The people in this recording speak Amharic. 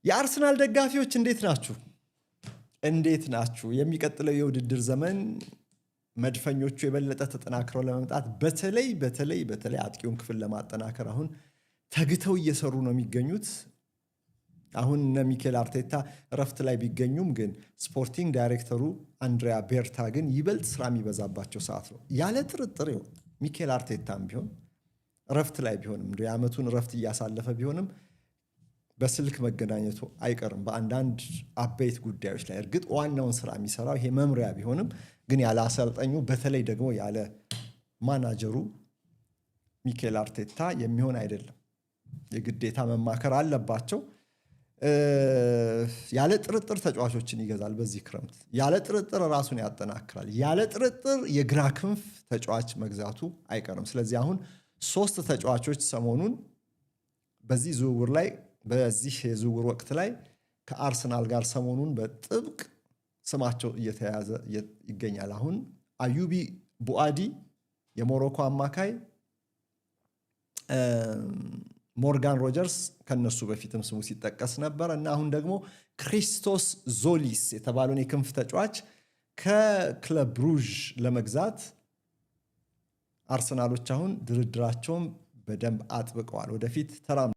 የአርሰናል ደጋፊዎች እንዴት ናችሁ? የሚቀጥለው የውድድር ዘመን መድፈኞቹ የበለጠ ተጠናክረው ለመምጣት በተለይ አጥቂውን ክፍል ለማጠናከር አሁን ተግተው እየሰሩ ነው የሚገኙት። አሁን እነ ሚኬል አርቴታ ረፍት ላይ ቢገኙም ግን ስፖርቲንግ ዳይሬክተሩ አንድሪያ ቤርታ ግን ይበልጥ ስራ የሚበዛባቸው ሰዓት ነው። ያለ ጥርጥር ሚኬል አርቴታም ቢሆን ረፍት ላይ ቢሆንም የዓመቱን ረፍት እያሳለፈ ቢሆንም በስልክ መገናኘቱ አይቀርም በአንዳንድ አበይት ጉዳዮች ላይ። እርግጥ ዋናውን ስራ የሚሰራው ይሄ መምሪያ ቢሆንም ግን ያለ አሰልጣኙ በተለይ ደግሞ ያለ ማናጀሩ ሚኬል አርቴታ የሚሆን አይደለም። የግዴታ መማከር አለባቸው። ያለ ጥርጥር ተጫዋቾችን ይገዛል በዚህ ክረምት። ያለ ጥርጥር ራሱን ያጠናክራል። ያለ ጥርጥር የግራ ክንፍ ተጫዋች መግዛቱ አይቀርም። ስለዚህ አሁን 3 ተጫዋቾች ሰሞኑን በዚህ የዝውውር ወቅት ላይ ከአርሰናል ጋር ሰሞኑን በጥብቅ ስማቸው እየተያዘ ይገኛል። አሁን አዩቢ ቡአዲ የሞሮኮ አማካይ፣ ሞርጋን ሮጀርስ ከነሱ በፊትም ስሙ ሲጠቀስ ነበር እና አሁን ደግሞ ክሪስቶስ ዞሊስ የተባለውን የክንፍ ተጫዋች ከክለብ ብሩዥ ለመግዛት አርሰናሎች አሁን ድርድራቸውን በደንብ አጥብቀዋል። ወደፊት ተራም